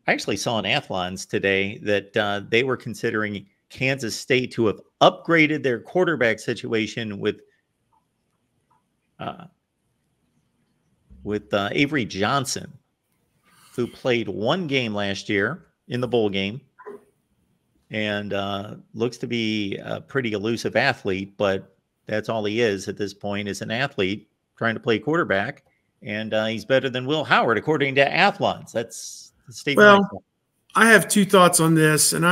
I actually saw in Athlons today that they were considering Kansas State to have upgraded their quarterback situation with Avery Johnson, who played one game last year in the bowl game and looks to be a pretty elusive athlete, but that's all he is at this point, is an athlete trying to play quarterback. And he's better than Will Howard, according to Athlons. That's the statement. Well, I have two thoughts on this. And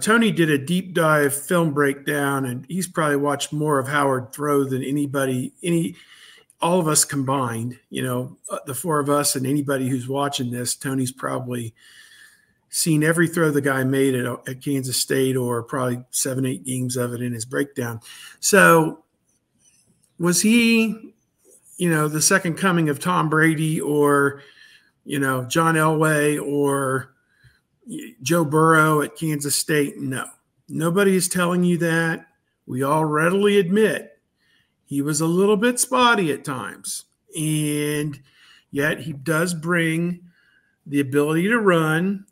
Tony did a deep dive film breakdown, and he's probably watched more of Howard throw than all of us combined, the four of us and anybody who's watching this. Tony's probably seen every throw the guy made at Kansas State, or probably 7-8 games of it in his breakdown. So was he, the second coming of Tom Brady, or, John Elway, or Joe Burrow at Kansas State? No, nobody is telling you that. We all readily admit he was a little bit spotty at times, and yet he does bring the ability to run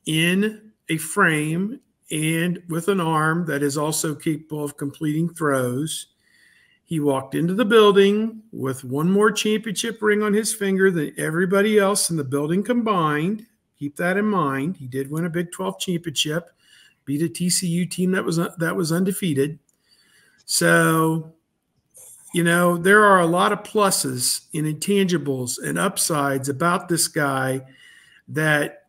in a frame and with an arm that is also capable of completing throws. He walked into the building with one more championship ring on his finger than everybody else in the building combined. Keep that in mind. He did win a Big 12 championship, beat a TCU team that was undefeated. So, there are a lot of pluses and intangibles and upsides about this guy that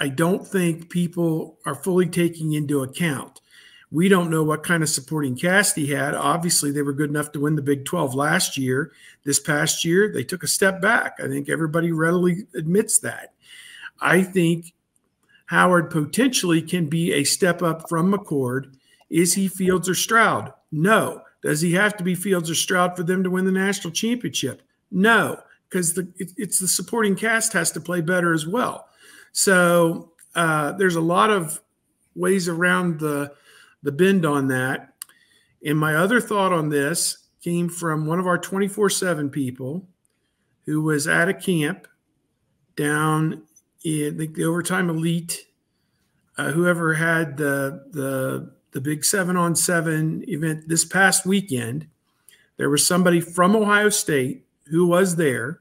I don't think people are fully taking into account. We don't know what kind of supporting cast he had. Obviously, they were good enough to win the Big 12 last year. This past year, they took a step back. I think everybody readily admits that. I think Howard potentially can be a step up from McCord. Is he Fields or Stroud? No. Does he have to be Fields or Stroud for them to win the national championship? No, because it's the supporting cast has to play better as well. So there's a lot of ways around the bend on that. And my other thought on this came from one of our 24/7 people who was at a camp down in the Overtime Elite, whoever had the big 7-on-7 event this past weekend. There was somebody from Ohio State who was there.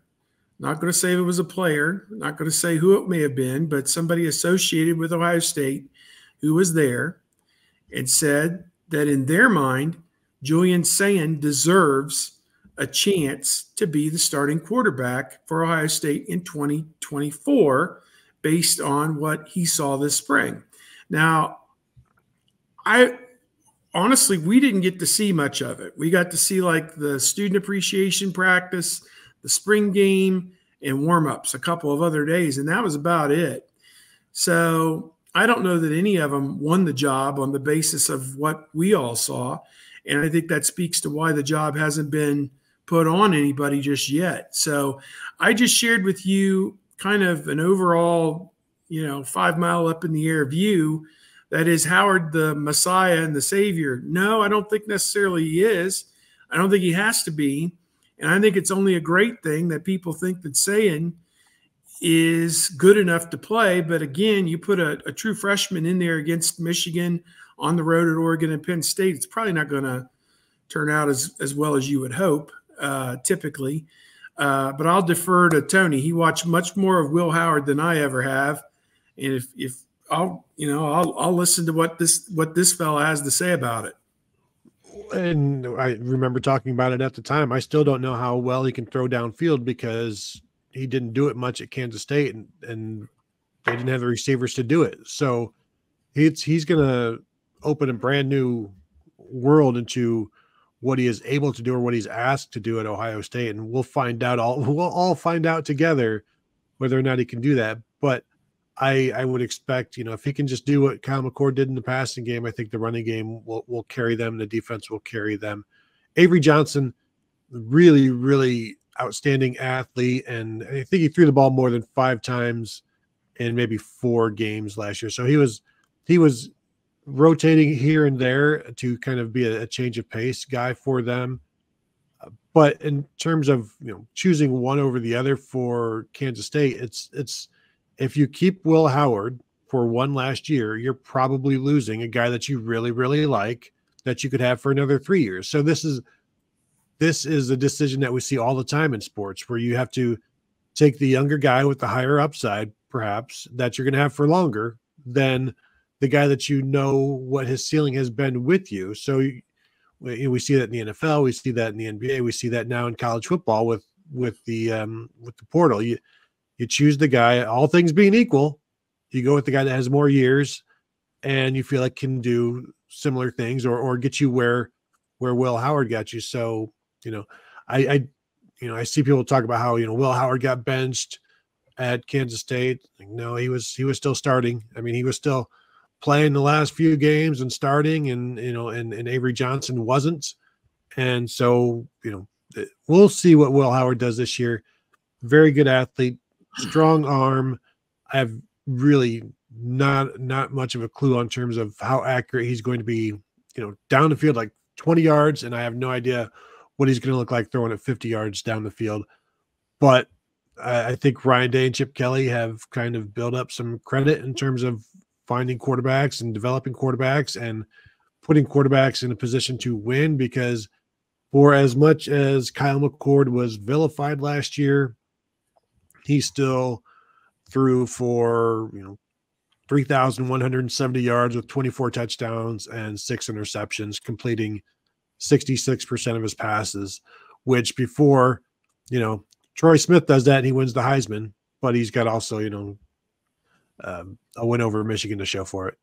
Not going to say if it was a player, not going to say who it may have been, but somebody associated with Ohio State who was there and said that in their mind, Julian Sayin deserves a chance to be the starting quarterback for Ohio State in 2024 based on what he saw this spring. Now, honestly, we didn't get to see much of it. We got to see like the student appreciation practice, the spring game, and warm-ups a couple of other days, and that was about it. So I don't know that any of them won the job on the basis of what we all saw, and I think that speaks to why the job hasn't been put on anybody just yet. So I just shared with you kind of an overall, 5-mile up in the air view. That is Howard the Messiah and the Savior? No, I don't think necessarily he is. I don't think he has to be. And I think it's only a great thing that people think that Sayin is good enough to play. But again, you put a true freshman in there against Michigan, on the road at Oregon and Penn State, it's probably not going to turn out as well as you would hope, typically. But I'll defer to Tony. He watched much more of Will Howard than I ever have. And if I'll listen to what this fella has to say about it. And I remember talking about it at the time. I still don't know how well he can throw downfield because he didn't do it much at Kansas State, and they didn't have the receivers to do it. So he's going to open a brand new world into what he is able to do or what he's asked to do at Ohio State, and we'll all find out together whether or not he can do that. But I would expect, if he can just do what Kyle McCord did in the passing game, I think the running game will carry them. The defense will carry them. Avery Johnson, really, really outstanding athlete. And I think he threw the ball more than 5 times in maybe 4 games last year. So he was rotating here and there to kind of be a change of pace guy for them. But in terms of, choosing one over the other for Kansas State, it's if you keep Will Howard for one last year, you're probably losing a guy that you really, really like that you could have for another 3 years. So this is a decision that we see all the time in sports, where you have to take the younger guy with the higher upside, perhaps, that you're going to have for longer than the guy that what his ceiling has been with you. So we see that in the NFL, we see that in the NBA, we see that now in college football with the portal. You choose the guy, all things being equal, you go with the guy that has more years and you feel like can do similar things or get you where Will Howard got you. So, I see people talk about how, Will Howard got benched at Kansas State. No, he was still starting. I mean, he was still playing the last few games and starting, and Avery Johnson wasn't. And so, we'll see what Will Howard does this year. Very good athlete, strong arm. I have really not much of a clue on terms of how accurate he's going to be, down the field, like 20 yards. And I have no idea what he's going to look like throwing it 50 yards down the field. But I think Ryan Day and Chip Kelly have kind of built up some credit in terms of finding quarterbacks and developing quarterbacks and putting quarterbacks in a position to win, because for as much as Kyle McCord was vilified last year, he still threw for 3,170 yards with 24 touchdowns and 6 interceptions, completing 66% of his passes, which before, Troy Smith does that and he wins the Heisman, but he's got also, a win over Michigan to show for it.